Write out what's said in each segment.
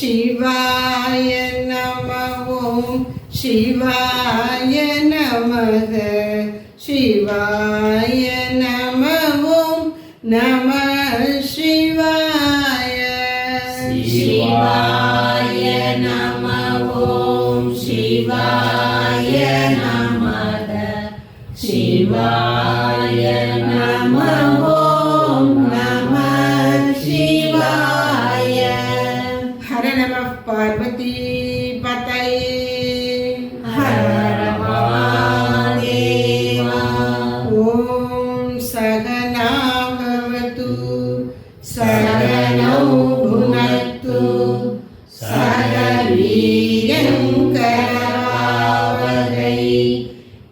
சிவாய நம ஓம் சிவாய நமக சிவாய நம ஓம் நம சிவாய சிவாய நம ஓம் சிவாய நமக சிவாய நம ஓம் நம சிவாய. ஹர நம பார்வதி பதயே ஹர மகாதேவா. ஓம் சகனா பவது சகனௌ புனக்து சக வீர்யம் கரவாவகை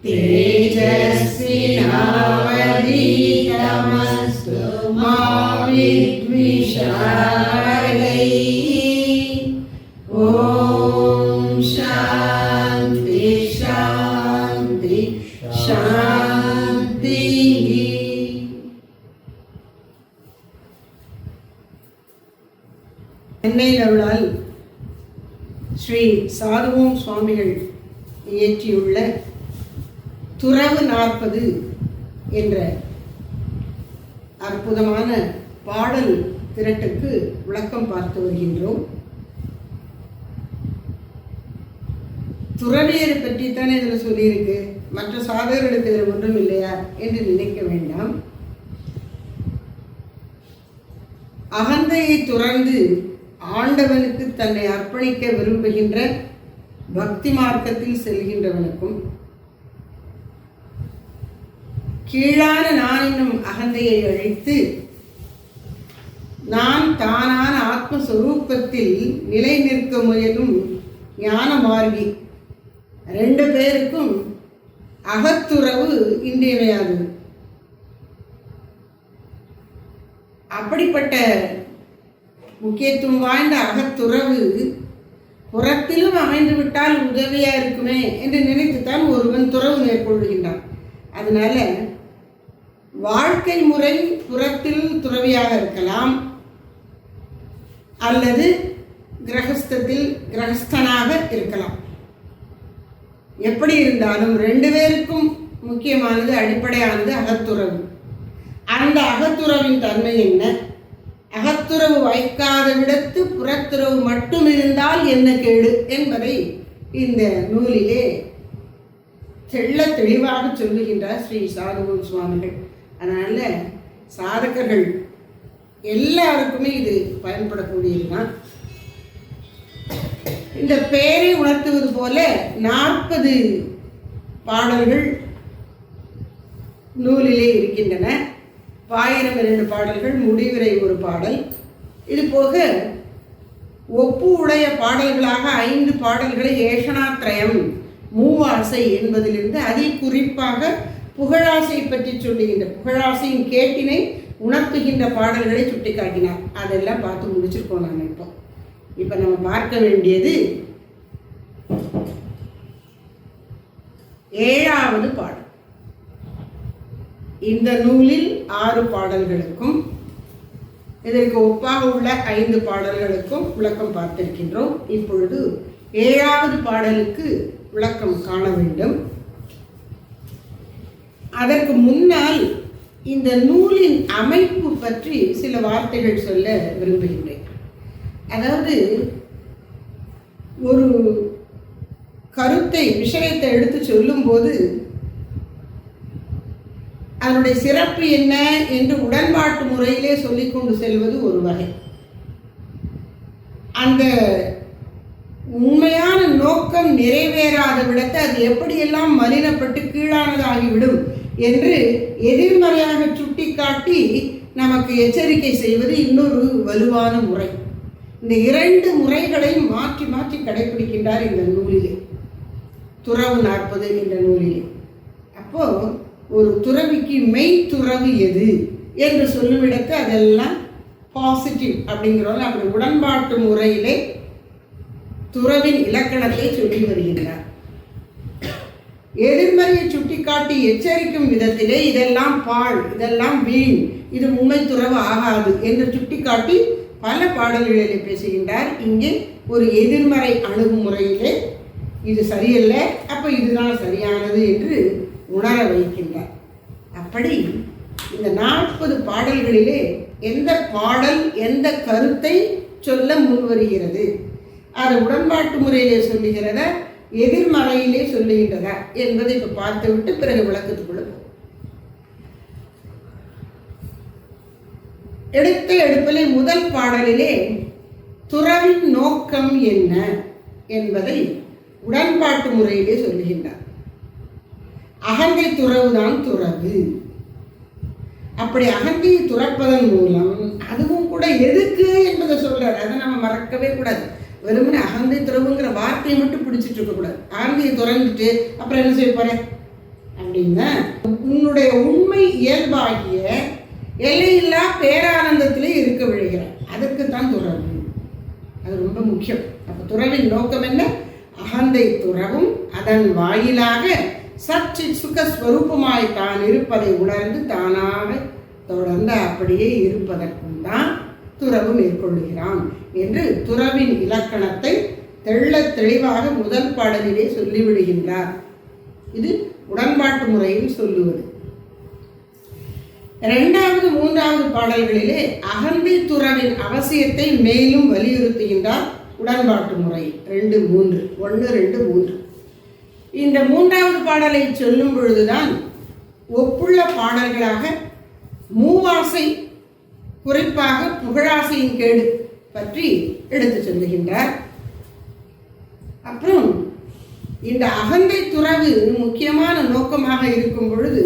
தேஜஸ்வினாவதீதமஸ்து மா வித்விஷாவகை. ஓம் சாந்தி சாந்தி சாந்தி. என்னை அருளால் ஸ்ரீ சாதுவோம் சுவாமிகள் இயற்றியுள்ள துறவு 40 என்ற அற்புதமான பாடல் திரட்டுக்கு விளக்கம் பார்த்து வருகின்றோம். துறவியரை பற்றித்தானே இதில் சொல்லியிருக்கு, மற்ற சாதகர்களுக்கு இதில் ஒன்றும் இல்லையா என்று நினைக்க வேண்டாம். அகந்தையை துறந்து ஆண்டவனுக்கு தன்னை அர்ப்பணிக்க விரும்புகின்ற பக்தி மார்க்கத்தில் செல்கின்றவனுக்கும் கீழான நான் என்னும் அகந்தையை அழித்து நான் தானான ஆத்மஸ்வரூபத்தில் நிலை நிற்க முயலும் ஞான மார்கி 2 பேருக்கும் அகத்துறவு இன்றியமையாதது. அப்படிப்பட்ட முக்கியத்துவம் வாய்ந்த அகத்துறவு புறத்திலும் அமைந்துவிட்டால் உதவியா இருக்குமே என்று நினைத்துத்தான் ஒருவன் துறவு மேற்கொள்கின்றான். அதனால வாழ்க்கை முறை புறத்தில் துறவியாக இருக்கலாம், அல்லது கிரகஸ்தனாக இருக்கலாம். எப்படி இருந்தாலும் 2 பேருக்கும் முக்கியமானது, அடிப்படையானது அகத்துறவு. அந்த அகத்துறவின் தன்மை என்ன? அகத்துறவு வைக்காத விடத்து புறத்துறவு மட்டும் இருந்தால் என்ன கேடு என்பதை இந்த நூலிலே தெளிவாக சொல்லுகின்றார் ஸ்ரீ சாதுவோம் சுவாமிகள். அதனால சாதகர்கள் எல்லாருக்குமே இது பயன்படக்கூடியதுதான். இந்த பெயரை உணர்த்துவது போல 40 பாடல்கள் நூலிலே இருக்கின்றன. பாயிரம் 2 பாடல்கள், முடிவுரை 1 பாடல். இது போக ஒப்பு உடைய பாடல்களாக 5 பாடல்களை ஏஷனாத்ரயம் மூவாசை என்பதிலிருந்து அதில் குறிப்பாக புகழாசை பற்றி சொல்லுகின்ற புகழாசையின் கேட்டினை உணர்த்துகின்ற பாடல்களை சுட்டிக்காட்டினார். அதெல்லாம் பார்த்து முடிச்சிருக்கோம். நாங்கள் இப்போ நம்ம பார்க்க வேண்டியது 7வது பாடல். இந்த நூலில் 6 பாடல்களுக்கும் இதற்கு ஒப்பாக உள்ள 5 பாடல்களுக்கும் விளக்கம் பார்த்திருக்கின்றோம். இப்பொழுது 7வது பாடலுக்கு விளக்கம் காண வேண்டும். அதற்கு முன்னால் இந்த நூலின் அமைப்பு பற்றி சில வார்த்தைகள் சொல்ல விரும்புகின்றேன். அதாவது ஒரு கருத்தை, விஷயத்தை எடுத்து சொல்லும்போது அதனுடைய சிறப்பு என்ன என்று உடன்பாட்டு முறையிலே சொல்லிக்கொண்டு செல்வது ஒரு வகை. அந்த உண்மையான நோக்கம் நிறைவேறாத விடத்தை அது எப்படியெல்லாம் மலினப்பட்டு கீழானதாகிவிடும் என்று எதிர்மறையாக சுட்டிக்காட்டி நமக்கு எச்சரிக்கை செய்வது இன்னொரு வலுவான முறை. இந்த 2 முறைகளையும் மாற்றி மாற்றி கடைபிடிக்கின்றார் இந்த நூலிலே, துறவு 40 என்ற நூலிலே. அப்போ ஒரு துறவிக்கு மெய் துறவு எது என்று சொல்லுமிடத்து அதெல்லாம் பாசிட்டிவ் அப்படிங்கிறோம். அப்படி உடன்பாட்டு முறையிலே துறவின் இலக்கணத்தை சொல்லி வருகின்றார். எதிர்மறையை சுட்டிக்காட்டி எச்சரிக்கும் விதத்திலே இதெல்லாம் பாழ், இதெல்லாம் வீண், இது உண்மை துறவு ஆகாது என்று சுட்டிக்காட்டி பல பாடல்களிலே பேசுகின்றார். இங்கே ஒரு எதிர்மறை அணுகுமுறையிலே இது சரியல்ல, அப்போ இதுதான் சரியானது என்று உணர வைக்கின்றார். அப்படி இந்த 40 பாடல்களிலே எந்த பாடல் எந்த கருத்தை சொல்ல முன்வருகிறது, அது உடன்பாட்டு முறையிலே சொல்லுகிறதா எதிர்மறையிலே சொல்லுகின்றதா என்பதை இப்போ பார்த்துவிட்டு பிறகு விளக்கத்துக்குள்ள போகும். எடுப்பிலே முதல் பாடலிலே துறவின் நோக்கம் என்ன என்பதை உடன்பாட்டு முறையிலே சொல்லுகின்றார். அகந்தை துறவுதான் துறவு. அப்படி அகந்தையை துறப்பதன் மூலம் அதுவும் கூட எதுக்கு என்பதை சொல்றாரு. அதை நம்ம மறக்கவே கூடாது. வெறுமனே அகந்தை துறவுங்கிற வார்த்தையை மட்டும் பிடிச்சிட்டு இருக்க கூடாது. அகந்தையை துறந்துட்டு அப்புறம் என்ன செய்ய போற அப்படின்னா, உன்னுடைய உண்மை இயல்பாகிய எல்லையில்லா பேரானந்தத்திலே இருக்க விழுகிறார். அதற்கு தான் துறவு. அது ரொம்ப முக்கியம். அப்ப துறவின் நோக்கம் என்ன? அகந்தை துறவும் அதன் வாயிலாக சச்சி சுகஸ்வரூபமாய் தான் இருப்பதை உணர்ந்து தானாக தொடர்ந்து அப்படியே இருப்பதற்கும் தான் துறவு மேற்கொள்கிறான் என்று துறவின் இலக்கணத்தை தெள்ள தெளிவாக முதல் பாடலிலே சொல்லிவிடுகின்றார். இது உடன்பாட்டு முறையில் சொல்லுவது. 2வது 3வது பாடல்களிலே அகந்தை துறவின் அவசியத்தை மேலும் வலியுறுத்துகின்றார். உடன்பாட்டு முறை 2, 3 1, 2, 3. இந்த 3வது பாடலை சொல்லும் பொழுதுதான் ஒப்புள்ள பாடல்களாக மூவாசை, குறிப்பாக புகழாசையின் கேடு பற்றி எடுத்து சொல்லுகின்றார். அப்புறம் இந்த அகந்தை துறவு முக்கியமான நோக்கமாக இருக்கும் பொழுது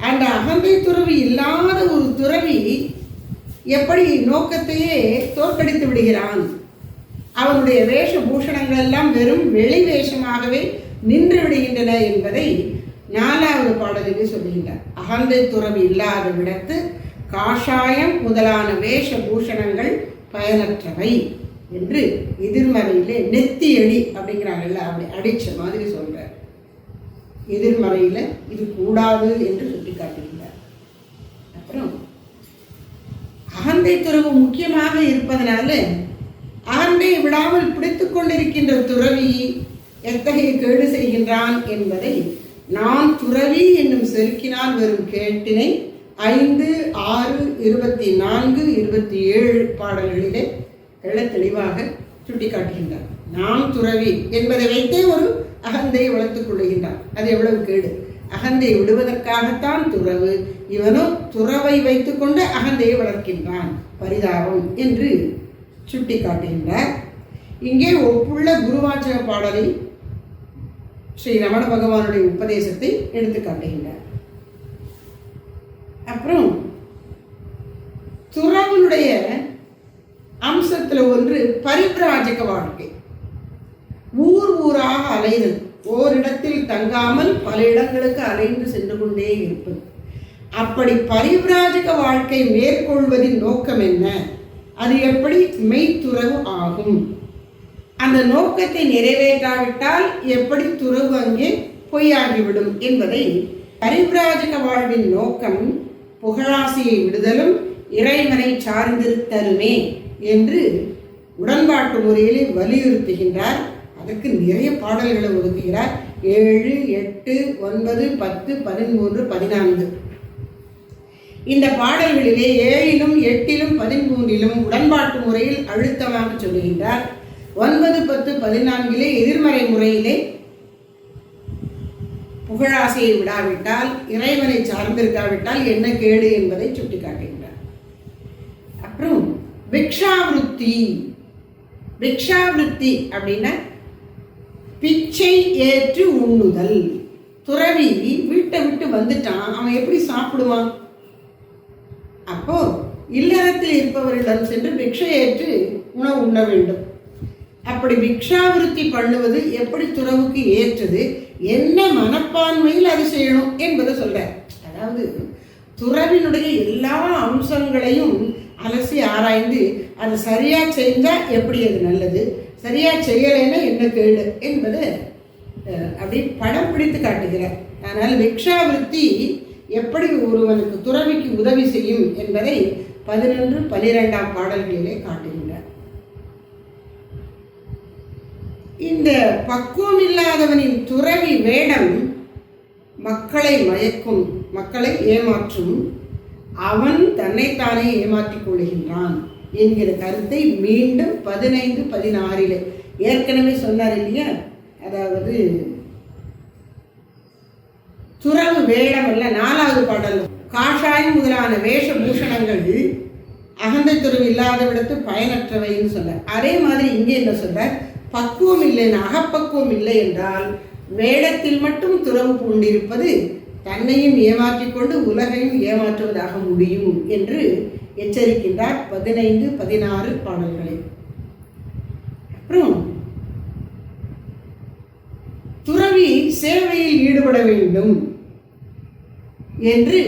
அந்த அகந்தை துறவு இல்லாத ஒரு துறவி எப்படி நோக்கத்தையே தோற்கடித்து விடுகிறான், அவனுடைய வேஷபூஷணங்கள் எல்லாம் வெறும் வெளி வேஷமாகவே நின்று விடுகின்றன என்பதை 4வது பாடலிலே சொல்லுகின்றார். அகந்தை துறவு இல்லாத விடத்து காஷாயம் முதலான வேஷபூஷணங்கள் பயனற்றவை என்று எதிர்மறையிலே நெத்தி அடி அப்படிங்கிறாங்கல்ல, அப்படி அடிச்ச மாதிரி சொல்றார். எதிர்மறையில இது கூடாது என்று சுட்டி காட்டுகின்றார். அப்புறம் அகந்தை துறவு முக்கியமாக இருப்பதனால அகந்தையை விடாமல் பிடித்துக் கொண்டிருக்கின்ற துறவி எத்தகைய கேடு செய்கின்றான் என்பதை நான் துறவி என்னும் செருக்கினால் வரும் கேட்டினை 5, 6, 24, 27 பாடல்களிலே தெளிவாக சுட்டிக்காட்டுகின்றார். நாம் துறவி என்பதை வைத்தே ஒரு அகந்தையை வளர்த்துக் கொள்ளுகின்றான். அது எவ்வளவு கேடு! அகந்தையை விடுவதற்காகத்தான் துறவு, இவனோ துறவை வைத்துக்கொண்டு அகந்தையை வளர்க்கின்றான், பரிதாபம் என்று சுட்டி காட்டுகின்றார். இங்கே ஒப்புள்ள குருவாச்சக பாடலை ஸ்ரீ ரமண பகவானுடைய உபதேசத்தை எடுத்து காட்டுகின்றார். அப்புறம் துறவனுடைய அம்சத்துல ஒன்று பரிப்ராஜக வாழ்க்கை. ஊராக அலைதல், ஓரிடத்தில் தங்காமல் பல இடங்களுக்கு அலைந்து சென்று கொண்டே இருப்பது. அப்படி பரிப்ராஜக வாழ்க்கை மேற்கொள்வதின் நோக்கம் என்ன, அது எப்படி மெய்த்துறவு ஆகும், அந்த நோக்கத்தை நிறைவேற்றாவிட்டால் எப்படி துறவு அங்கே பொய்யாகிவிடும் என்பதை பரிப்ராஜக வாழ்வின் நோக்கம் புகழாசையை விடுதலும் இறைவனை சார்ந்திருத்தலுமே என்று உடன்பாட்டு முறையிலே வலியுறுத்துகின்றார். அதற்கு நிறைய பாடல்களை ஒதுக்குகிறார். 7, 8, 9, 10, 13, 14. இந்த பாடல்களிலே 7லும் 8லும் 13லும் உடன்பாட்டு முறையில் அழுத்தமாக சொல்லுகின்றார். 9, 10, 14 எதிர்மறை முறையிலே புகழாசையை விடாவிட்டால், இறைவனை சார்ந்திருக்காவிட்டால் என்ன கேடு என்பதை சுட்டிக்காட்டுகின்றார். அப்புறம் பிக்ஷாவிருத்தி. பிக்ஷாவிருத்தி அப்படின்னா பிச்சை ஏற்று உண்ணுதல். துறவி வீட்டை விட்டு வந்துட்டான், அவன் எப்படி சாப்பிடுவான்? அப்போ இல்லறத்தில் இருப்பவரிடம் சென்று பிக்ஷை ஏற்று உணவு உண்ண வேண்டும். அப்படி பிக்ஷாவிருத்தி பண்ணுவது எப்படி துறவுக்கு ஏற்றது, என்ன மனப்பான்மையில் அது செய்யணும் என்பதை சொல்றார். அதாவது துறவினுடைய எல்லா அம்சங்களையும் அலசி ஆராய்ந்து அது சரியா செஞ்சா எப்படி அது நல்லது, சரியா செய்யலைன்னா என்ன கேடு என்பதை அப்படி படம் பிடித்து காட்டுகிறார். அதனால் பிக்ஷாவிருத்தி எப்படி ஒருவனுக்கு துறவிக்கு உதவி செய்யும் என்பதை 11, 12 பாடல்களிலே காட்டுகின்றார். இந்த பக்குவம் இல்லாதவனின் துறவி வேடம் மக்களை மயக்கும், மக்களை ஏமாற்றும், அவன் தன்னைத்தானே ஏமாற்றிக் கொள்கின்றான் என்கிற கருத்தை மீண்டும் 15, 16 ஏற்கனவே சொன்னார் இல்லையா. அதாவது துறவு வேடம் அல்ல, 4வது பாடல் காஷாயம் முதலான வேஷபூஷணங்கள் அகந்தை துறவு இல்லாத விடத்து பயனற்றவைன்னு சொன்னார். அதே மாதிரி இங்கே என்ன சொல்றார், பக்குவம் இல்லைன்னு, அகப்பக்குவம் இல்லை என்றால் வேடத்தில் மட்டும் துறவு பூண்டிருப்பது தன்னையும் ஏமாற்றிக்கொண்டு உலகையும் ஏமாற்றுவதாக முடியும் என்று எச்சரிக்கின்றார் 15, 16 பாடல்களை. அப்புறம் துறவி சேவையில் ஈடுபட வேண்டும் என்று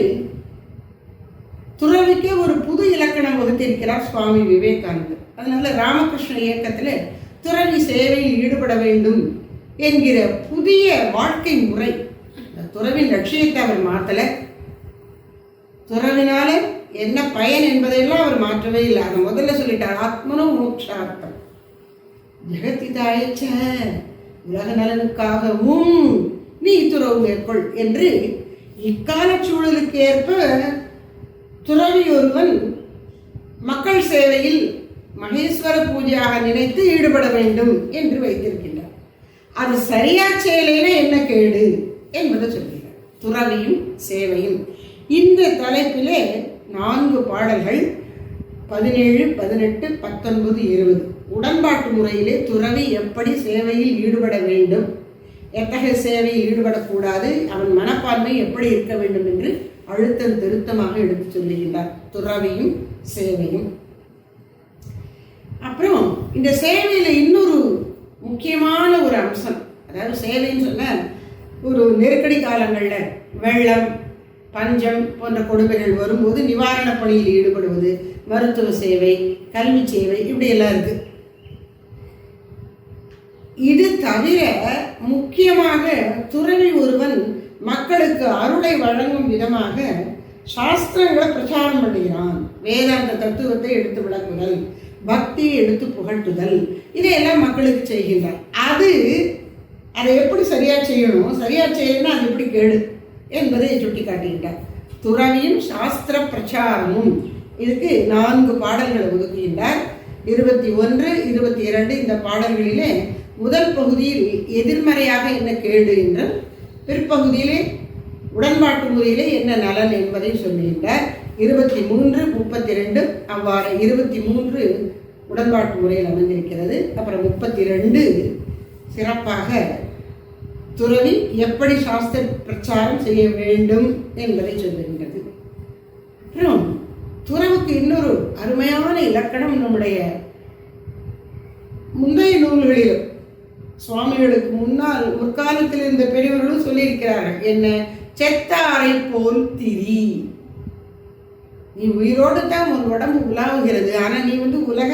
துறவிக்கே ஒரு புது இலக்கணம் வகுத்திருக்கிறார் சுவாமி விவேகானந்தர். அதனால ராமகிருஷ்ண இயக்கத்தில் துறவி சேவையில் ஈடுபட வேண்டும் என்கிற புதிய வாழ்க்கை முறை, துறவின் லட்சியத்தை அவர் மாற்றல, துறவினால என்ன பயன் என்பதையெல்லாம் அவர் மாற்றவே இல்லை. அதை முதல்ல சொல்லிட்டார், ஆத்மனோ மோட்சார்த்தம் ஜெகத்திதாயச்ச, உலக நலனுக்காகவும் நீ துறவு மேற்கொள் என்று இக்கால சூழலுக்கு ஏற்ப துறவி ஒருவன் மக்கள் சேவையில் மகேஸ்வர பூஜையாக நினைத்து ஈடுபட வேண்டும் என்று வைத்திருக்கின்றார். அது சரியா செயலையில என்ன கேடு என்பதை சொல்கிறார். துறவியும் சேவையும் இந்த தலைப்பிலே 4 பாடல்கள் 17, 18, 19, 20 உடன்பாட்டு முறையிலே துறவி எப்படி சேவையில் ஈடுபட வேண்டும், எத்தகைய சேவையில் ஈடுபடக்கூடாது, அவன் மனப்பான்மை எப்படி இருக்க வேண்டும் என்று அழுத்தம் திருத்தமாக எடுத்து சொல்லுகின்றார். துறவியும் சேவையும். அப்புறம் இந்த சேவையில் இன்னொரு முக்கியமான ஒரு அம்சம், அதாவது சேவைன்னு சொன்ன ஒரு நெருக்கடி காலங்களில் வெள்ளம், பஞ்சம் போன்ற கொடுமைகள் வரும்போது நிவாரண பணியில் ஈடுபடுவது, மருத்துவ சேவை, கல்வி சேவை, இப்படி எல்லாம் இருக்கு. இது தவிர முக்கியமாக துறவி ஒருவன் மக்களுக்கு அருளை வழங்கும் விதமாக சாஸ்திரங்களை பிரச்சாரம் பண்ணுகிறான். வேதாந்த தத்துவத்தை எடுத்து விளக்குதல், பக்தியை எடுத்து புகட்டுதல், இதையெல்லாம் மக்களுக்கு செய்கின்றார். அதை எப்படி சரியா செய்யணும், சரியா செய்யணும்னா அது எப்படி கேடு என்பதை சுட்டி காட்டுகின்றார். துறவியும் சாஸ்திர பிரச்சாரமும் இதுக்கு 4 பாடல்களை ஒதுக்குகின்றார். 21, 22 இந்த பாடல்களிலே முதல் பகுதியில் எதிர்மறையாக என்ன கேடு என்றும், பிற்பகுதியிலே உடன்பாட்டு முறையிலே என்ன நலன் என்பதை சொல்லுகின்றார். 23, 32 அவ்வாறு 23 உடன்பாட்டு முறையில் அமைந்திருக்கிறது. அப்புறம் 32 சிறப்பாக துறவி எப்படி சாஸ்திர பிரச்சாரம் செய்ய வேண்டும் என்பதை சொல்லுகின்றது. அப்புறம் துறவுக்கு இன்னொரு அருமையான இலக்கணம் நம்முடைய முந்தைய நூல்களிலும் சுவாமிகளுக்கு முற்காலத்தில் இருந்த பெரியவர்களும் சொல்லியிருக்கிறார்கள். என்ன, செத்தாரை போல் திரி, நீ உயிரோடு தான் உன் உடம்பு உலாவுகிறது, ஆனால் நீ உலக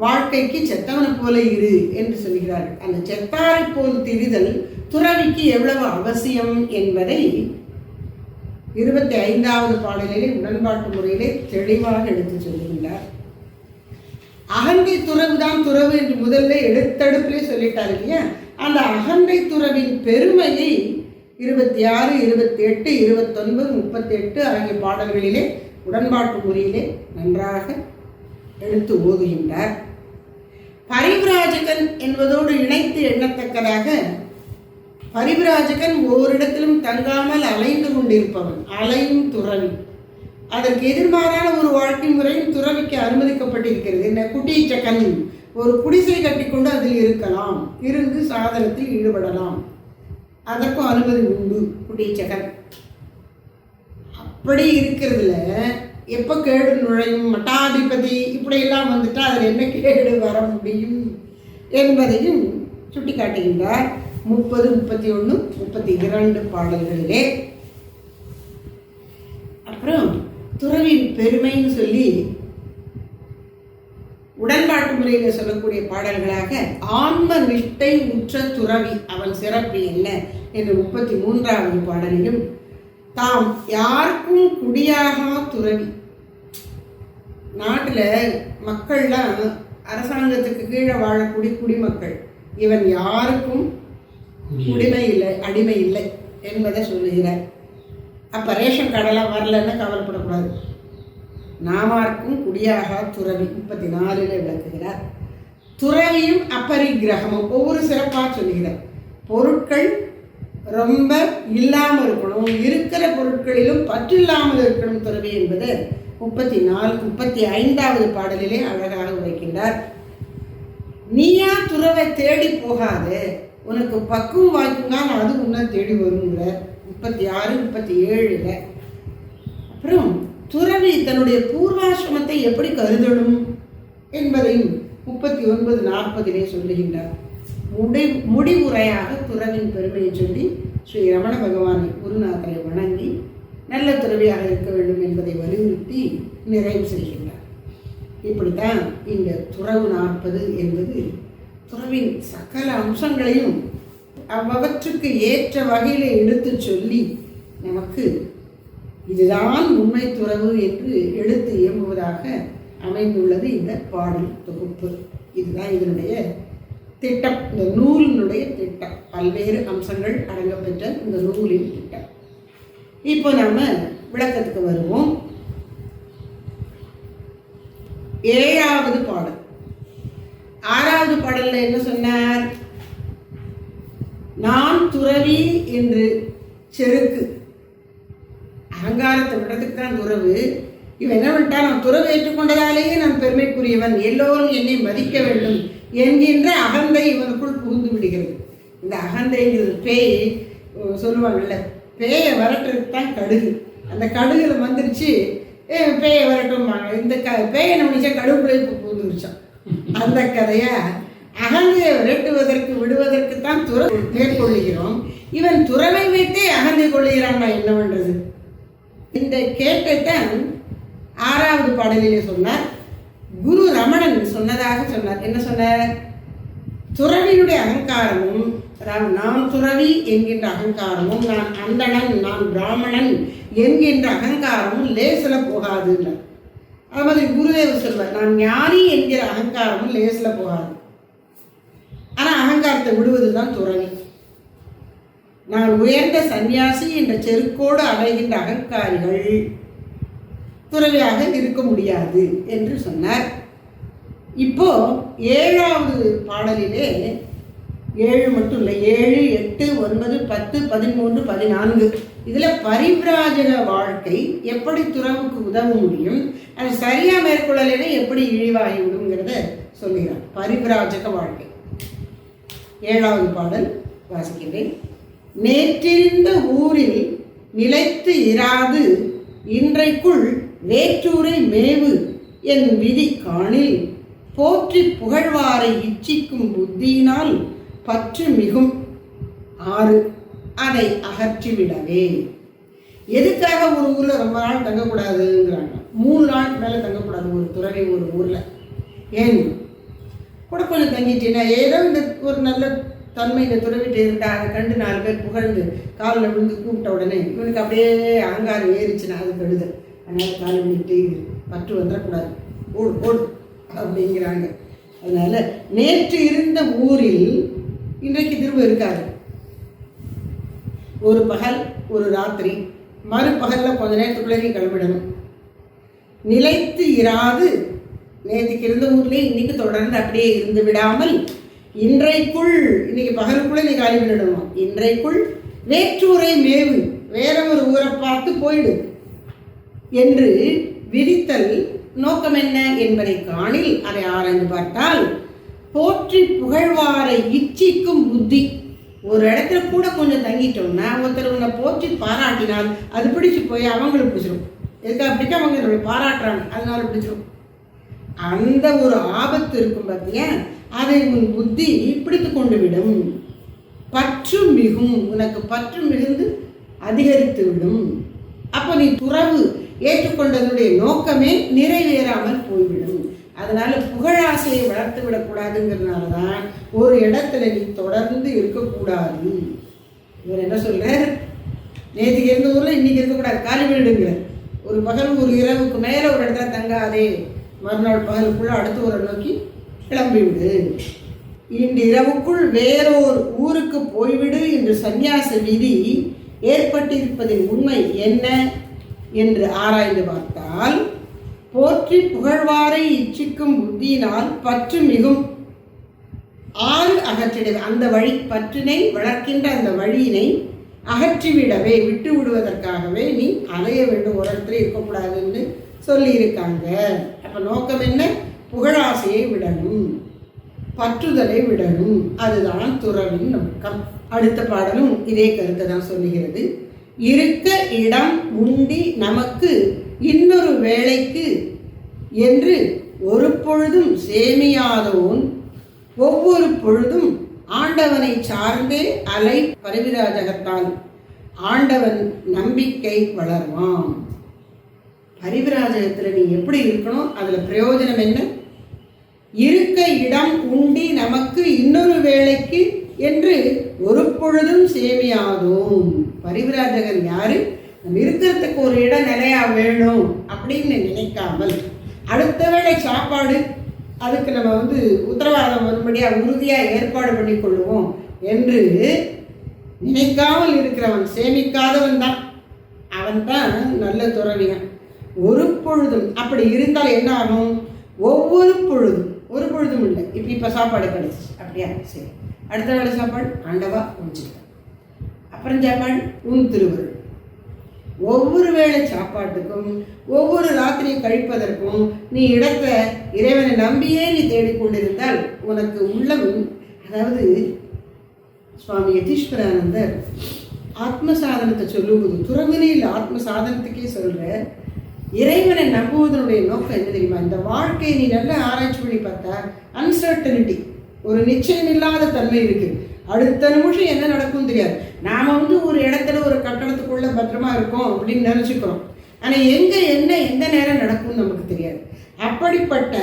வாழ்க்கைக்கு செத்தவனை போல இரு என்று சொல்கிறார்கள். அந்த செத்தாரை போல் திரிதல் துறவிக்கு எவ்வளவு அவசியம் என்பதை 25வது பாடலிலே உடன்பாட்டு முறையிலே தெளிவாக எடுத்து சொல்லுகின்றார். அகந்தை துறவு தான் துறவு என்று முதல்ல எடுத்தடுப்பிலே சொல்லிட்டார் இல்லையா. அந்த அகந்தை துறவின் பெருமையை 26, 28, 29, 38 ஆகிய பாடல்களிலே உடன்பாட்டு முறையிலே நன்றாக எடுத்து ஓதுகின்றார். பரிவிராஜகன் என்பதோடு இணைத்து எண்ணத்தக்கதாக, பரிவிராஜகன் ஓரிடத்திலும் தங்காமல் அலைந்து கொண்டிருப்பவன், அலையும் துறவி. அதற்கு எதிர்மாறான ஒரு வாழ்க்கை முறையும் துறவிக்கு அனுமதிக்கப்பட்டிருக்கிறது. என்ன, குட்டீச்சகன், ஒரு குடிசை கட்டிக்கொண்டு அதில் இருக்கலாம், இருந்து சாதனத்தில் ஈடுபடலாம், அதற்கும் அனுமதி உண்டு. குட்டீச்சகன் அப்படி இருக்கிறதுல எப்போ கேடு நுழையும், மட்டாதிபதி இப்படியெல்லாம் வந்துட்டா அதில் என்ன கேடு வர முடியும் என்பதையும் சுட்டி காட்டுகின்றார் 30, 31, 32 பாடல்களிலே. அப்புறம் துறவின் பெருமைன்னு சொல்லி உடன்பாட்டு முறையில் சொல்லக்கூடிய பாடல்களாக ஆன்ம நிஷ்டை உற்ற துறவி அவன் சிறப்பு என்ன என்று 33வது பாடலிலும், தாம் யாருக்கும் குடியாகா துறவி, நாட்டில் மக்கள்லாம் அரசாங்கத்துக்கு கீழே வாழக்கூடிய குடிமக்கள். இவன் யாருக்கும் குடிமை இல்லை, அடிமை இல்லை என்பதை சொல்லுகிறார். அப்போ ரேஷன் கார்டெல்லாம் வரலன்னு கவலைப்படக்கூடாது. நாமார்க்கும் குடியாக துறவி 34 விளக்குகிறார். துறவியும் அப்பரிகிரகமும் ஒவ்வொரு சிறப்பாக சொல்லுகிறார். பொருட்கள் ரொம்ப இல்லாமல் இருக்கணும், இருக்கிற பொருட்களிலும் பற்று இல்லாமல் இருக்கணும் துறவி என்பது 35வது பாடலிலே அழகாக உரைக்கின்றார். நீயா துறவை தேடி போகாது, உனக்கு பக்குவம் வாய்க்கும்தான் அது உன்னை தேடி வருங்கிற 36, 37. அப்புறம் துறவி தன்னுடைய பூர்வாசிரமத்தை எப்படி கருதணும் என்பதையும் 39, 40 சொல்லுகின்றார். முடிவுரையாக துறவின் பெருமையை சொல்லி ஸ்ரீ ரமண பகவானை குருநாதரை வணங்கி நல்ல துறவியாக இருக்க வேண்டும் என்பதை வலியுறுத்தி நிறைவு செய்கின்றார். இப்படித்தான் இந்த துறவு 40 என்பது துறவின் சகல அம்சங்களையும் அவ்வவற்றுக்கு ஏற்ற வகையில் எடுத்து சொல்லி நமக்கு இதுதான் உண்மை துறவு என்று எடுத்து இயம்புவதாக அமைந்துள்ளது இந்த பாடல் தொகுப்பு. இதுதான் இதனுடைய திட்டம், இந்த நூலினுடைய திட்டம். பல்வேறு அம்சங்கள் அடங்கப்பெற்ற இந்த நூலின் திட்டம். இப்போ நாம விளக்கத்துக்கு வருவோம். 7வது பாடல். 6வது பாடல்ல என்ன சொன்னார்? நான் துறவி என்று செருக்கு, அகங்காரத்தை விடத்துக்கு தான் துறவு. இவன் என்ன பண்ணிட்டான்? நான் துறவு ஏற்றுக்கொண்டதாலேயே நான் பெருமைக்குரியவன், எல்லோரும் என்னை மதிக்க வேண்டும் என்கின்ற அகந்தை இவனுக்குள் புகுந்து விடுகிறது. இந்த அகந்தைங்கிறது பேய் சொல்லுவாங்கல்ல, பேயை வரட்டுறதுக்கு தான் கடுகு. அந்த கடுகுல வந்துருச்சு, பேயை வரட்டும்பாங்க. இந்த பேயை நினைச்சா கடுகுக்குள்ளே புகுந்துருச்சான். அந்த கதையை அகந்தையை விரட்டுவதற்கு விடுவதற்கு தான் துறவு மேற்கொள்ளுகிறோம். இவன் துறவை வைத்தே அகந்தை கொள்ளுகிறான். நான் என்ன பண்றது? இந்த கேட்டத்தான் 6வது பாடலிலே சொன்னார். குரு ரமணன் சொன்னதாக சொன்னார். என்ன சொன்னார்? துறவியுடைய அகங்காரமும், நான் துறவி என்கின்ற அகங்காரமும், நான் அந்தணன், நான் பிராமணன் என்கின்ற அகங்காரமும் லேசில் போகாதுன்னு. அது மாதிரி குருதேவர் சொல்வார், நான் ஞானி என்கிற அகங்காரமும் லேசில் போகாது. ஆனால் அகங்காரத்தை விடுவது தான் துறவி. நான் உயர்ந்த சன்னியாசி என்ற செருக்கோடு அடைகின்ற அகங்காரிகள் துறவியாக இருக்க முடியாது என்று சொன்னார். இப்போ 7வது பாடலிலே 7 மட்டும் இல்லை, 7, 8, 9, 10, 13, 14 இதில் பரிவிராஜக வாழ்க்கை எப்படி துறவுக்கு உதவ முடியும், அது சரியாக மேற்கொள்ளலைன்னா எப்படி இழிவாகிவிடுங்கிறத சொல்லுகிறார். பரிவிராஜக வாழ்க்கை 7வது பாடல் வாசிக்கின்றேன். நேற்றிருந்த ஊரில் நிலைத்து இராது இன்றைக்குள் வேற்றூரை மேவு என் விதி காணில் போற்றி புகழ்வாரை இச்சிக்கும் புத்தியினால் பற்று மிகும் 6 அதை அகற்றிவிடவே. எதுக்காக ஒரு ஊரில் ரொம்ப நாள் தங்கக்கூடாதுங்கிறாங்க? 3 நாள் மேலே தங்கக்கூடாது ஒரு துறவி ஒரு ஊரில். ஏன் கூட கொஞ்சம் தங்கிட்டீங்கன்னா ஏதோ இந்த ஒரு நல்ல தன்மை இந்த துறவிட்டு இருந்தால் அதை கண்டு 4 பேர் புகழ்ந்து காலில் விழுந்து கூப்பிட்ட உடனே இவனுக்கு அப்படியே அகங்காரம் ஏறிச்சுன்னா அது கெடுதல். அதனால் காலை விட்டு பற்று வந்துடக்கூடாது, ஓடு ஓடு அப்படிங்கிறாங்க. அதனால் நேற்று இருந்த ஊரில் இன்றைக்கு திரும்ப இருக்காது. ஒரு பகல் ஒரு ராத்திரி, மறுபகலில் கொஞ்ச நேரத்துக்குள்ளே நீ கிளம்பிடணும். நிலைத்து இராது, நேற்றுக்கு இருந்த ஊர்லேயே இன்னைக்கு தொடர்ந்து அப்படியே இருந்து விடாமல் இன்றைக்குள், இன்னைக்கு பகலுக்குள்ளே நீ காலி பண்ணிடணும். இன்றைக்குள் வேற்றூரை மேவு, வேற ஒரு ஊரை பார்த்து போயிடு என்று விதித்தல் நோக்கம் என்ன என்பதை காணில் அதை ஆராய்ந்து பார்த்தால் போற்றி புகழ்வாரை இச்சிக்கும் புத்தி. ஒரு இடத்துல கூட கொஞ்சம் தங்கிட்டோம்னா ஒருத்தர் உன்னை போற்றி பாராட்டினால் அது பிடிச்சி போய் அவங்களுக்கு பிடிச்சிடும். எதுக்காக பிடிக்க அவங்க பாராட்டுறாங்க, அதனால பிடிச்சிடும். அந்த ஒரு ஆபத்து இருக்கும் பார்த்தியா, அதை உன் புத்தி பிடித்து கொண்டு விடும். பற்று மிகும், உனக்கு பற்று மிகுந்து அதிகரித்து விடும். அப்போ நீ துறவு ஏற்றுக்கொண்டதனுடைய நோக்கமே நிறைவேறாமல் போய்விடும். அதனால புகழாசையை வளர்த்து விடக்கூடாதுங்கிறதுனால தான் ஒரு இடத்துல நீ தொடர்ந்து இருக்கக்கூடாது. இவர் என்ன சொல்றார்? நேற்றுக்கு இருந்த ஊரில் இன்னைக்கு இருக்கக்கூடாது, காலி வீடுங்கிற. ஒரு பகல் ஒரு இரவுக்கு மேலே ஒரு இடத்துல தங்காதே மறுநாள் பகலுக்குள்ள அடுத்து ஒரு நோக்கி கிளம்பிவிடு. இன்று இரவுக்குள் வேறோர் ஊருக்கு போய்விடு என்று சந்நியாச விதி ஏற்பட்டிருப்பதின் உண்மை என்ன என்று ஆராய்ந்து பார்த்தால், போற்றி புகழ்வாரை இச்சிக்கும் புத்தியினால் பற்று மிகும் ஆறு அகற்றிடவே, அந்த வழி பற்றினை வளர்க்கின்ற அந்த வழியினை அகற்றிவிடவே, விட்டு விடுவதற்காகவே நீ அலைய வேண்டும், ஒரு இடத்துல இருக்கக்கூடாதுன்னு சொல்லியிருக்காங்க. அப்போ நோக்கம் என்ன? புகழாசையை விடணும், பற்றுதலை விடணும், அதுதான் துறவின் நோக்கம். அடுத்த பாடலும் இதே கருத்தை தான் சொல்லுகிறது. இருக்க இடம் உண்டி நமக்கு இன்னொரு வேளைக்கு என்று ஒரு பொழுதும் சேமியாதோன் ஒவ்வொரு பொழுதும் ஆண்டவனை சார்ந்தே அலை பரிவிராஜகத்தால் ஆண்டவன் நம்பிக்கை வளர்வான். பரிவிராஜகத்தில் நீ எப்படி இருக்கணும், அதில் பிரயோஜனம் என்ன? இருக்க இடம் உண்டி நமக்கு இன்னொரு வேளைக்கு என்று ஒரு பொழுதும் சேமியாதோம். பரிவிராஜகன் யாரு? நம்ம இருக்கிறதுக்கு ஒரு இடம் நிலையா வேணும் அப்படின்னு நினைக்காமல், அடுத்த வேளை சாப்பாடு அதுக்கு நம்ம உத்தரவாதம் வரும்படியாக உறுதியாக ஏற்பாடு பண்ணி கொள்வோம் என்று நினைக்காமல் இருக்கிறவன், சேமிக்காதவன் தான் அவன் தான் நல்ல துறவியன். ஒரு பொழுதும் அப்படி இருந்தால் என்ன ஆகும்? ஒவ்வொரு பொழுதும், ஒரு பொழுதும் இல்லை, இப்போ சாப்பாடு கிடைச்சிச்சு அப்படியா, சரி, அடுத்த வேளை சாப்பாடு ஆண்டவா முடிச்சுக்கிட்டேன், அப்புறம் சாப்பாடு உன் திருவருள். ஒவ்வொரு வேளை சாப்பாட்டுக்கும் ஒவ்வொரு ராத்திரியை கழிப்பதற்கும் நீ இடத்தை இறைவனை நம்பியே நீ தேடிக்கொண்டிருந்தால் உனக்கு உள்ளம், அதாவது சுவாமி யதீஸ்வரானந்தர் ஆத்ம சாதனத்தை சொல்லும்போது, துறவினையில் ஆத்ம சாதனத்துக்கே சொல்ற, இறைவனை நம்புவதனுடைய நோக்கம் என்ன தெரியுமா? இந்த வாழ்க்கையை நீ நல்லா ஆராய்ச்சி பண்ணி பார்த்தா அன்சர்டனிட்டி, ஒரு நிச்சயம் இல்லாத தன்மை இருக்கு. அடுத்த நிமிஷம் என்ன நடக்கும் தெரியாது. நாம ஒரு இடத்துல ஒரு கட்டடத்துக்குள்ள பத்திரமா இருக்கோம் அப்படின்னு நினைச்சுக்கிறோம், ஆனால் எங்கே என்ன எந்த நேரம் நடக்கும்னு நமக்கு தெரியாது. அப்படிப்பட்ட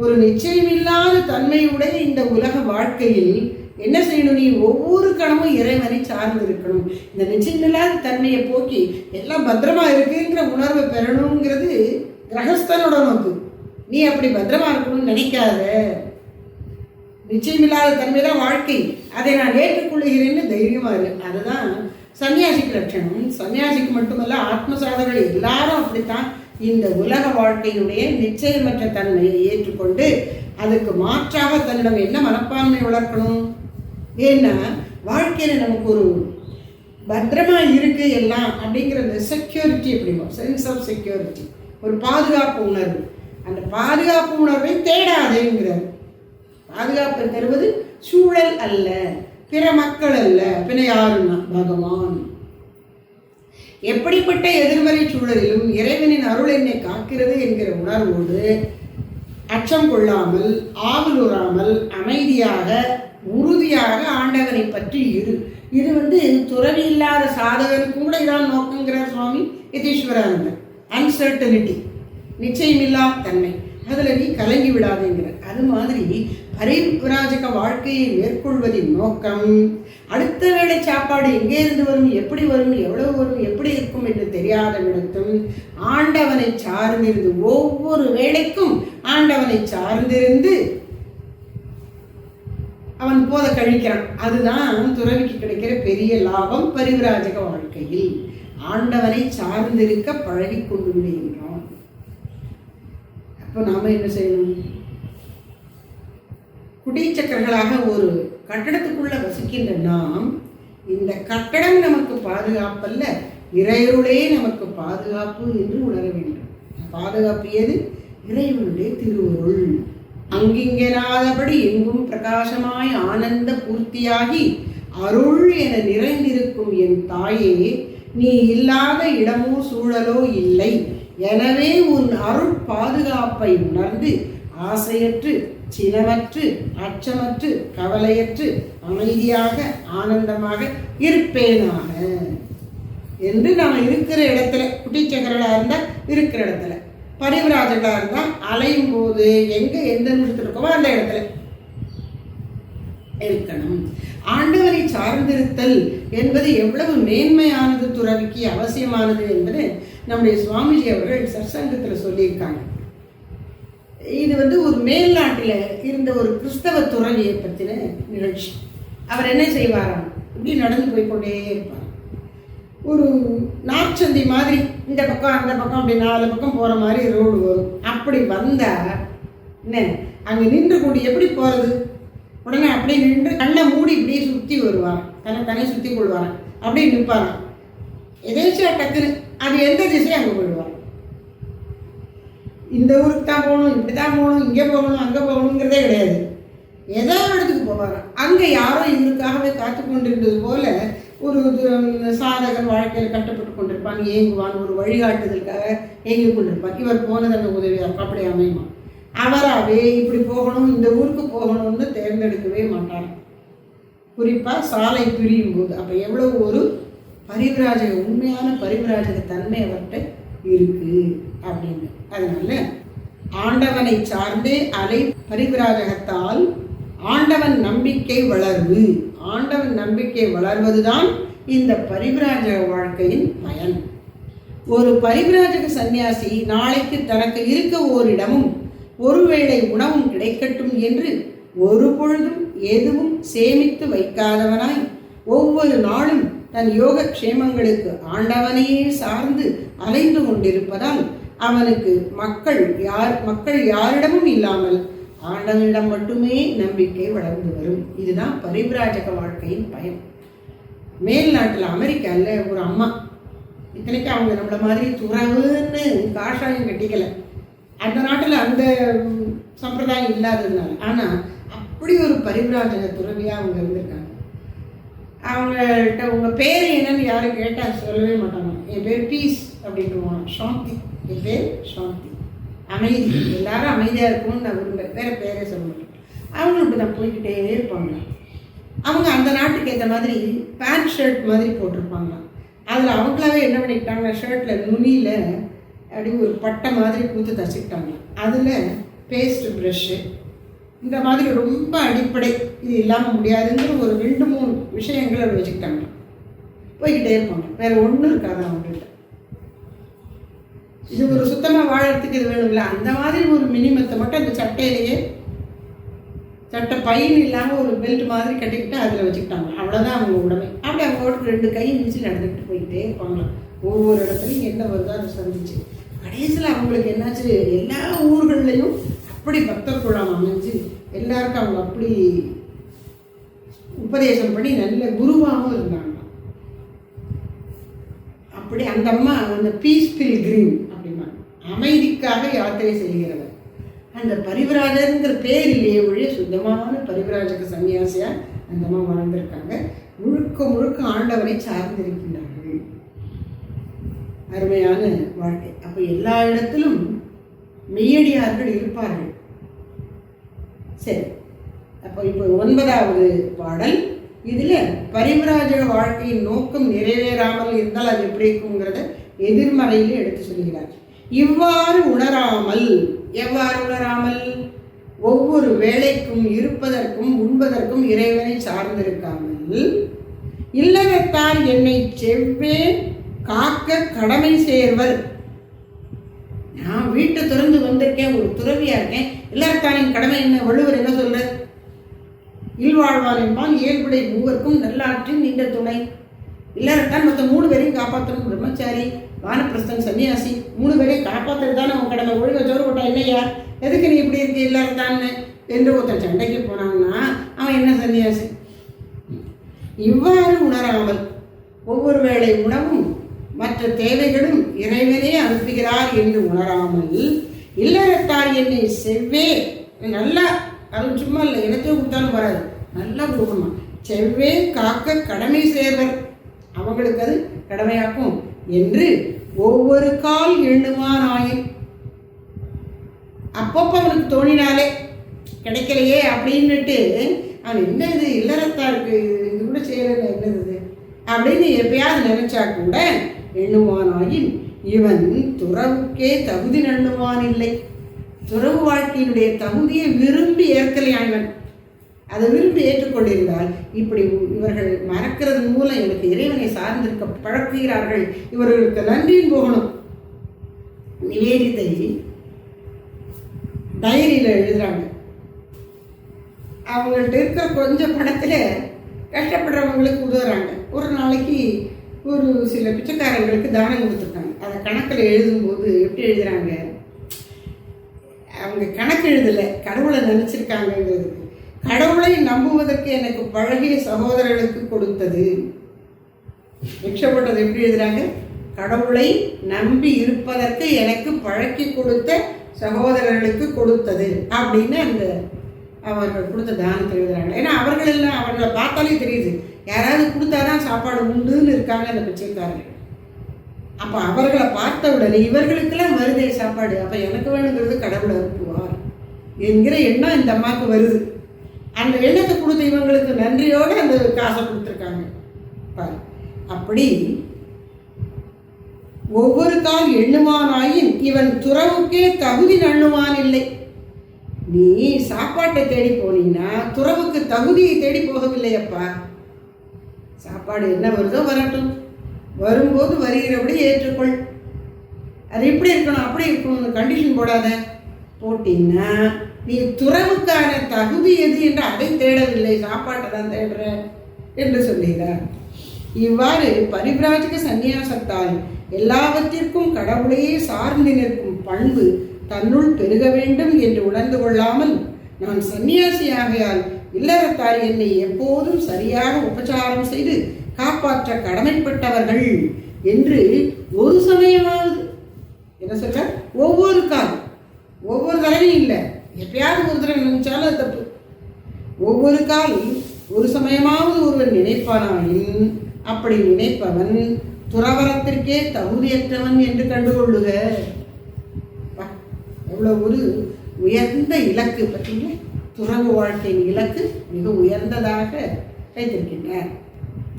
ஒரு நிச்சயமில்லாத தன்மையுடைய இந்த உலக வாழ்க்கையில் என்ன செய்யணும்? நீ ஒவ்வொரு கணமும் இறைவனை சார்ந்து இருக்கணும். இந்த நிச்சயமில்லாத தன்மையை போக்கி எல்லாம் பத்திரமா இருக்குங்கிற உணர்வை பெறணுங்கிறது கிரகஸ்தனோட நோக்கு. நீ அப்படி பத்திரமா இருக்கணும்னு நினைக்காத. நிச்சயமில்லாத தன்மை தான் வாழ்க்கை, அதை நான் ஏற்றுக்கொள்கிறேன்னு தைரியமா இருக்கு. அதுதான் சன்னியாசிக்கு லட்சணம். சன்னியாசிக்கு மட்டுமல்ல, ஆத்மசாதகர்கள் எல்லாரும் அப்படித்தான். இந்த உலக வாழ்க்கையினுடைய நிச்சயமற்ற தன்மையை ஏற்றுக்கொண்டு அதுக்கு மாற்றாக தன்னிடம் என்ன மனப்பான்மை வளர்க்கணும்? ஏன்னா வாழ்க்கையில நமக்கு ஒரு பத்திரமா இருக்கு எல்லாம் அப்படிங்கிற அந்த செக்யூரிட்டி, எப்படிமோ சென்ஸ் ஆஃப் செக்யூரிட்டி, ஒரு பாதுகாப்பு உணர்வு. அந்த பாதுகாப்பு உணர்வை தேடாதேங்கிறார். பாதுகாப்பை தருவது சூழல் அல்ல, பிற மக்கள் அல்ல, பின்ன யாருன்னா பகவான். எப்படிப்பட்ட எதிர்மறை சூழலிலும் இறைவனின் அருள் என்னை காக்கிறது என்கிற உணர்வோடு அச்சம் கொள்ளாமல், ஆவலுறாமல், அமைதியாக, உறுதியாக ஆண்டவனை பற்றி இரு. இது துறவி இல்லாத சாதகனுக்கு கூட இதான் நோக்கங்கிறார் சுவாமி யதீஸ்வரானந்தர். அன்சர்டனிட்டி, நிச்சயமில்லாத தன்மை, அதில் நீ கலங்கி விடாதேங்கிற. அது மாதிரி பரிவிராஜக வாழ்க்கையை மேற்கொள்வதின் நோக்கம் அடுத்த வேளை சாப்பாடு எங்கே இருந்து வரும், எப்படி வரும், எவ்வளவு வரும், எப்படி இருக்கும் என்று தெரியாத விடத்தும் ஆண்டவனை சார்ந்திருந்து ஒவ்வொரு வேளைக்கும் ஆண்டவனை சார்ந்திருந்து அவன் போத கழிக்கிறான். அதுதான் துறவிக்கு கிடைக்கிற பெரிய லாபம். பரிவிராஜக வாழ்க்கையில் ஆண்டவனை சார்ந்திருக்க பழகி கொண்டு விடுகின்றோம். அப்போ நாம என்ன செய்யணும்? குடிச்சக்கர்களாக ஒரு கட்டடத்துக்குள்ள வசிக்கின்ற நாம், இந்த கட்டடம் நமக்கு பாதுகாப்பல்ல, இறைவருடைய நமக்கு பாதுகாப்பு என்று உணர வேண்டும். பாதுகாப்பு எது? இறைவனுடைய திருவருள். அங்கிங்கெனாதபடி எங்கும் பிரகாசமாய் ஆனந்த பூர்த்தியாகி அருள் என நிறைந்திருக்கும் என் தாயே, நீ இல்லாத இடமோ சூழலோ இல்லை. எனவே உன் அருள் பாதுகாப்பை உணர்ந்து ஆசையற்று, சினமற்று, அச்சமற்று, கவலையற்று, அமைதியாக, ஆனந்தமாக இருப்பேனாக என்று நாம் இருக்கிற இடத்துல, குட்டிச்சக்கரலாக இருந்தால் இருக்கிற இடத்துல, பரிவிராஜகளாக இருந்தால் அலையும் போது எங்கே எந்த நிமிஷத்தில் இருக்கோமோ அந்த இடத்துல இருக்கணும். ஆண்டவரை சார்ந்திருத்தல் என்பது எவ்வளவு மேன்மையானது, துறவிக்கு அவசியமானது என்பது நம்முடைய சுவாமிஜி அவர்கள் சற்சங்கத்தில் சொல்லியிருக்காங்க. இது ஒரு மேல்நாட்டில் இருந்த ஒரு கிறிஸ்தவ துறவியை பற்றின நிகழ்ச்சி. அவர் என்ன செய்வாராம், இப்படி நடந்து போய்கொண்டே இருப்பார். ஒரு நாற்சந்தி மாதிரி இந்த பக்கம் அந்த பக்கம் அப்படி 4 பக்கம் போகிற மாதிரி ரோடு வரும். அப்படி வந்தால் என்ன அங்கே நின்று கூடி எப்படி போகிறது, உடனே அப்படியே நின்று கண்ணை மூடி இப்படியே சுற்றி வருவார், தன்னை சுற்றி கொள்வார், அப்படியே நிற்பாராம். எதேச்சியா டக்குன்னு அது எந்த திசையும் அங்கே போயிடுவார். இந்த ஊருக்கு தான் போகணும், இப்படி தான் போகணும், இங்கே போகணும், அங்கே போகணுங்கிறதே கிடையாது. ஏதோ ஒரு இடத்துக்கு போவார். அங்கே யாரோ இவருக்காகவே காத்து கொண்டிருந்தது போல ஒரு சாதகர் வாழ்க்கையில் கஷ்டப்பட்டு கொண்டிருப்பாங்க, ஏங்குவான், ஒரு வழிகாட்டுதலுக்காக ஏங்கி கொண்டிருப்பார். இவர் போனது அங்கே உதவியாக இருக்கும். அப்படி அமையுமா, அவராகவே இப்படி போகணும், இந்த ஊருக்கு போகணும்னு தேர்ந்தெடுக்கவே மாட்டார். குறிப்பாக சாலை பிரியும் போது. அப்போ எவ்வளோ ஒரு பரிவிராஜக, உண்மையான பரிவிராஜக தன்மை அவர்கிட்ட இருக்கு அப்படின்னு. அதனால ஆண்டவனை சார்ந்தே அலை பரிவிராஜகத்தால் ஆண்டவன் நம்பிக்கை வளர்வு. ஆண்டவன் நம்பிக்கை வளர்வதுதான் இந்த பரிவிராஜக வாழ்க்கையின் பயன். ஒரு பரிவிராஜக சன்னியாசி நாளைக்கு தனக்கு இருக்க ஓரிடமும் ஒருவேளை உணவும் கிடைக்கட்டும் என்று ஒரு பொழுதும் எதுவும் சேமித்து வைக்காதவனாய் ஒவ்வொரு நாளும் தன் யோக க்ஷேமங்களுக்கு ஆண்டவனையே சார்ந்து அலைந்து கொண்டிருப்பதால் அவனுக்கு மக்கள் யாரிடமும் இல்லாமல் ஆண்டவனிடம் மட்டுமே நம்பிக்கை வளர்ந்து வரும். இதுதான் பரிவிராஜக வாழ்க்கையின் பயன். மேல் நாட்டில் அமெரிக்காவில் ஒரு அம்மா, இத்தனைக்கு அவங்க நம்மள மாதிரி துறவுன்னு காஷாயம் கட்டிக்கலை. அந்த நாட்டில் அந்த சம்பிரதாயம் இல்லாததுனால. ஆனால் அப்படி ஒரு பரிவிராஜக துறவியாக அவங்க இருந்திருக்காங்க. அவங்கள்ட்ட உங்கள் பேர் என்னன்னு யாரும் கேட்டால் சொல்லவே மாட்டாங்க. என் பேர் பீஸ் அப்படின்ட்டுவாங்க. சாந்தி, என் பேர் சாந்தி, அமைதி, எல்லாரும் அமைதியாக இருக்கணும்னு நான் விரும்புகிறேன், வேறு பேரே சொல்ல மாட்டேன். அவங்களும் இப்படி நான் போய்கிட்டே இருப்பாங்க. அவங்க அந்த நாட்டுக்கு ஏற்ற மாதிரி பேண்ட் ஷர்ட் மாதிரி போட்டிருப்பாங்க. அதில் அவங்களாவே என்ன பண்ணிக்கிட்டாங்க, ஷர்ட்டில் நுனியில் அப்படி ஒரு பட்டை மாதிரி கூத்து தச்சுக்கிட்டாங்க. அதில் பேஸ்ட் ப்ரஷ்ஷு, இந்த மாதிரி ரொம்ப அடிப்படை, இது இல்லாமல் முடியாதுங்கிற ஒரு 2-3 விஷயங்கள் அப்படி வச்சுக்கிட்டாங்க. போய்கிட்டே இருப்பாங்க, வேறு ஒன்றும் இருக்காது அவங்கள்ட்ட. இது ஒரு சுத்தமாக வாழறதுக்கு இது வேணுங்களா, அந்த மாதிரி ஒரு மினிமத்தை மட்டும் அந்த சட்டையிலேயே, சட்டை பையன் இல்லாமல் ஒரு பெல்ட் மாதிரி கட்டிக்கிட்டு அதில் வச்சுக்கிட்டாங்க. அவ்வளோதான் அவங்க உடமை. அப்படி அவங்க ஓட்டுக்கு 2 கை மிதிச்சு நடந்துக்கிட்டு போய்கிட்டே இருப்பாங்க. ஒவ்வொரு இடத்துலையும் என்ன வருதோ அதை சந்திச்சு கடைசியில் அவங்களுக்கு என்னாச்சு, எல்லா ஊர்கள்லையும் அப்படி பக்தர் குழாம் அமைஞ்சு எல்லாருக்கும் அவங்க அப்படி உபதேசம் பண்ணி நல்ல குருவாகவும் இருந்தாங்க. அப்படி அந்த அம்மா அந்த பீஸ்ஃபுல் கிரீன் அப்படின்னா அமைதிக்காக யாத்திரை செய்கிறவர். அந்த பரிவிராஜருங்கிற பேர் இல்லையே ஒழிய சுத்தமான பரிவிராஜக சன்னியாசியாக அந்த அம்மா வாழ்ந்திருக்காங்க. முழுக்க முழுக்க ஆண்டவரை சார்ந்திருக்கின்றார்கள். அருமையான வாழ்க்கை. அப்போ எல்லா இடத்திலும் மெய்யடியார்கள் இருப்பார்கள். சரி, அப்போ இப்போ 9வது பாடல். இதில் பரிவிராஜக வாழ்க்கையின் நோக்கம் நிறைவேறாமல் இருந்தால் அது எப்படி இருக்குங்கிறத எதிர்மறையில் எடுத்து சொல்கிறார். இவ்வாறு உணராமல், எவ்வாறு உணராமல், ஒவ்வொரு வேளைக்கும் இருப்பதற்கும் உண்பதற்கும் இறைவனை சார்ந்திருக்காமல், இல்லறத்தால் என்னை செவ்வே காக்க கடமை சேர்வர். நான் வீட்டை திறந்து வந்திருக்கேன், ஒரு துறவியா இருக்கேன், இல்லறத்தானின் கடமை என்ன? வள்ளுவர் என்ன சொல்ற? இல்வாழ்வான் என்பான் ஏழ்படை மூவருக்கும் நல்லாற்றின் நீண்ட துணை. இல்லறத்தான் மொத்த 3 பேரையும் காப்பாற்றணும். பிரம்மச்சாரி, வானப்பிரஸ்தன், சன்னியாசி 3 பேரையும் காப்பாற்றுறது தானே அவன் கடமை. ஒழுங்க ஜோறு போட்டா இல்லையா, எதுக்கு நீ இப்படி இருக்கு இல்லறத்தான்னு என்று ஒருத்தன் சண்டைக்கு போனான்னா அவன் என்ன சன்னியாசி? இவ்வாறு உணராமல் ஒவ்வொரு வேளை உணவும் மற்ற தேவைகளும் இறைவனே அனுப்புகிறார் என்று உணராமல், இல்லறத்தார் என்னை செவ்வே, நல்லா அது சும்மா இல்லை, எனத்தையும் கொடுத்தாலும் வராது, நல்லா கொடுக்கணுமா, செவ்வே காக்க கடமை சேர்வர், அவங்களுக்கு அது கடமையாக்கும் என்று ஒவ்வொரு கால் எண்ணுமானாயின். அப்பப்போ அவனுக்கு தோணினாலே கிடைக்கலையே அப்படின்னுட்டு அவன் என்னது இல்லறத்தாருக்கு இது கூட செய்யறது என்னது அப்படின்னு எப்பயாவது நினைச்சா கூட எண்ணுவானாயின் இவன் துறவுக்கே தகுதி நண்ணுவான் இல்லை. துறவு வாழ்க்கையினுடைய தகுதியை விரும்பி ஏற்கலையான் இவன். அதை விரும்பி ஏற்றுக்கொண்டிருந்தால் இப்படி இவர்கள் மறக்கிறது மூலம் எனக்கு இறைவனை சார்ந்திருக்க பழக்குகிறார்கள், இவர்களுக்கு நன்றியும் போகணும். நிவேதிதை டைரியில் எழுதுகிறாங்க. அவங்கள்ட்ட இருக்கிற கொஞ்சம் பணத்தில் கஷ்டப்படுறவங்களுக்கு உதவுறாங்க. ஒரு நாளைக்கு ஒரு சில பிச்சைக்காரங்களுக்கு தானம் கொடுத்துருக்காங்க. அதை கணக்கில் எழுதும்போது எப்படி எழுதுகிறாங்க, அவங்க கணக்கு எழுதலை, கடவுளை நினச்சிருக்காங்கிறது. கடவுளை நம்புவதற்கு எனக்கு பழகிய சகோதரர்களுக்கு கொடுத்தது. ரிக்ஷப்பட்டது எப்படி எழுதுறாங்க, கடவுளை நம்பி இருப்பதற்கு எனக்கு பழக்கி கொடுத்த சகோதரர்களுக்கு கொடுத்தது அப்படின்னு அந்த அவர்கள் கொடுத்த தானத்தை எழுதுறாங்க. ஏன்னா அவர்கள் எல்லாம் அவர்களை பார்த்தாலே தெரியுது, யாராவது கொடுத்தாதான் சாப்பாடு உண்டுன்னு இருக்காங்க அந்த பிச்சைக்காரர்கள். அப்போ அவர்களை பார்த்த உடனே இவர்களுக்கெல்லாம் வருதே சாப்பாடு, அப்போ எனக்கு வேணுங்கிறது கடவுளை அனுப்புவார் என்கிற எண்ணம் இந்த அம்மாவுக்கு வருது. அந்த எண்ணத்தை கொடுத்த இவங்களுக்கு நன்றியோடு அந்த காசை கொடுத்துருக்காங்க பாரு. அப்படி ஒவ்வொரு கால் எண்ணுமானாயின் இவன் துறவுக்கே தகுதி நண்ணுவான் இல்லை. நீ சாப்பாட்டை தேடி போனீங்கன்னா துறவுக்கு தகுதியை தேடி போகவில்லையப்பா. சாப்பாடு என்ன வருதோ வரட்டும், வரும்போது வருகிறபடி ஏற்றுக்கொள். அது இப்படி இருக்கணும் அப்படி இருக்கணும்னு கண்டிஷன் போடாத. போட்டீங்கன்னா நீ துறவுக்கான தகுதி எது என்று அதை தேடவில்லை, சாப்பாட்டை தான் தேடுற என்று சொல்லுகிறார். இவ்வாறு பரிவிராஜக சந்நியாசத்தால் எல்லாவற்றிற்கும் கடவுளையே சார்ந்து நிற்கும் பண்பு தன்னுள் பெருக வேண்டும் என்று உணர்ந்து கொள்ளாமல், நான் சன்னியாசியாகையால் இல்லறத்தார் என்னை எப்போதும் சரியாக உபச்சாரம் செய்து காப்பாற்ற கடமைப்பட்டவர்கள் என்று ஒரு சமயமாவது என்ன சொல்ற, ஒவ்வொரு காலம் ஒவ்வொரு தடவையும் இல்லை, எப்பயாவது ஒரு தடவை நினைச்சாலும் அது தப்பு. ஒவ்வொரு கால் ஒரு சமயமாவது ஒருவன் நினைப்பானாயின் அப்படி நினைப்பவன் துறவரத்திற்கே தகுதியற்றவன் என்று கண்டுகொள்ளுக. எவ்வளவு ஒரு உயர்ந்த இலக்கு பார்த்தீங்களா, துறவு வாழ்க்கையின் இலக்கு மிக உயர்ந்ததாக வைத்திருக்கின்றார்.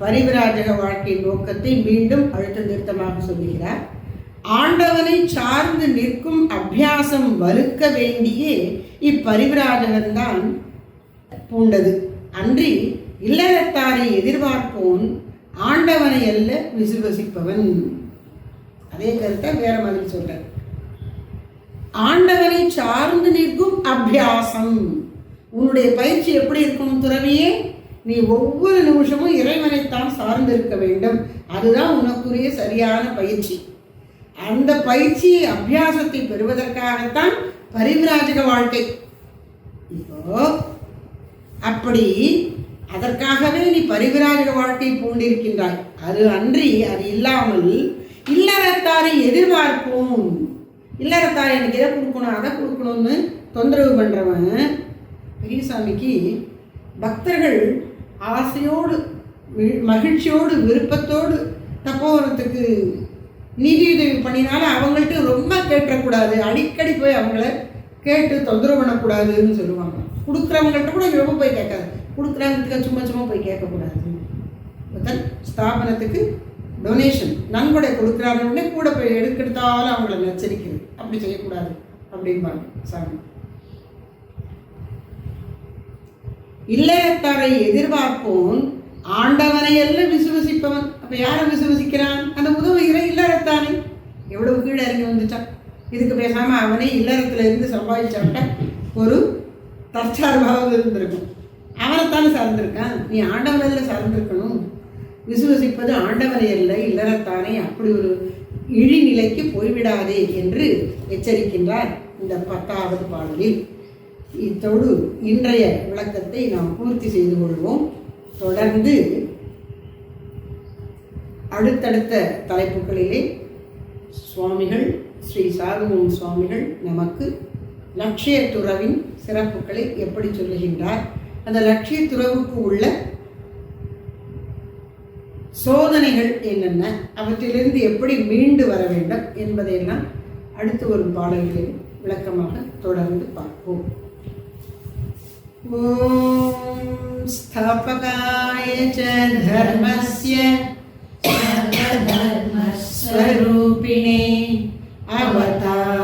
பரிவிராஜக வாழ்க்கையின் நோக்கத்தை மீண்டும் அழுத்த நிறுத்தமாக சொல்லுகிறார். ஆண்டவனை சார்ந்து நிற்கும் அபியாசம் வலுக்க வேண்டியே இப்பரிவிராஜகன்தான் பூண்டது அன்றி இல்லறத்தாரை எதிர்பார்ப்போன் ஆண்டவனை அல்ல விசுவசிப்பவன். அதே கருத்தை வேற மாதிரி சொல்ற. ஆண்டவனை சார்ந்து நிற்கும் அபியாசம், உன்னுடைய பயிற்சி எப்படி இருக்கணும் துறவியே, நீ ஒவ்வொரு நிமிஷமும் இறைவனைத்தான் சார்ந்து இருக்க வேண்டும். அதுதான் உனக்குரிய சரியான பயிற்சி. அந்த பயிற்சி அபியாசத்தை பெறுவதற்காகத்தான் பரிவிராஜக வாழ்க்கை. இப்போ அப்படி அதற்காகவே நீ பரிவிராஜக வாழ்க்கை பூண்டிருக்கின்றாய். அது அன்றி அது இல்லாமல் இல்லறத்தாரை எதிர்பார்ப்போம். இல்லறத்தாரை எனக்கு எதை கொடுக்கணும் அதை கொடுக்கணும்னு தொந்தரவு பண்ணுறவன் பெரியசாமிக்கு பக்தர்கள் ஆசையோடு மகிழ்ச்சியோடு விருப்பத்தோடு தப்போவனத்துக்கு நிதியுதவி பண்ணினாலும் அவங்கள்ட்ட ரொம்ப கேட்டக்கூடாது, அடிக்கடி போய் அவங்கள கேட்டு தொந்தரவு பண்ணக்கூடாதுன்னு சொல்லுவாங்க. கொடுக்குறவங்கள்ட்ட கூட ரொம்ப போய் கேட்காது, கொடுக்குறவங்களுக்கு சும்மா சும்மா போய் கேட்கக்கூடாது. ஸ்தாபனத்துக்கு டொனேஷன் நன்கொடை கொடுக்குறாருன்னே கூட போய் எடுக்கிறதாலும் அவங்கள எச்சரிக்கிறது, அப்படி செய்யக்கூடாது அப்படிம்பாங்க சாமி. இல்லறத்தாரை எதிர்பார்ப்போன் ஆண்டவனை எல்லாம் விசுவசிப்பவன். அப்ப யாரை விசுவசிக்கிறான்? அந்த உதவுகிற இல்லறத்தானே. எவ்வளவு கீழே இறங்கி வந்துட்டான். இதுக்கு பேசாம அவனே இல்லறத்துல இருந்து சம்பாதிச்சாட்ட ஒரு தற்சார்பாவது இருந்திருக்கும். அவனைத்தானே சார்ந்திருக்கான். நீ ஆண்டவனில் சார்ந்திருக்கணும். விசுவசிப்பது ஆண்டவனை அல்ல இல்லறத்தானே. அப்படி ஒரு இழிநிலைக்கு போய்விடாதே என்று எச்சரிக்கின்றார் இந்த 10வது பாடலில். இத்தோடு இன்றைய விளக்கத்தை நாம் பூர்த்தி செய்து கொள்வோம். தொடர்ந்து அடுத்தடுத்த தலைப்புகளிலே சுவாமிகள் ஸ்ரீ சார்வமூல சுவாமிகள் நமக்கு லட்சிய துறவின் சிறப்புகளை எப்படி சொல்லுகின்றார், அந்த லட்சிய துறவுக்கு உள்ள சோதனைகள் என்னென்ன, அவற்றிலிருந்து எப்படி மீண்டு வர வேண்டும் என்பதையெல்லாம் அடுத்து வரும் பாடல்களில் விளக்கமாக தொடர்ந்து பார்ப்போம். ஓம் ஸ்தாபகாய ச தர்மஸ்ய சர்வதர்மஸ்வரூபிணே அவதாரிணே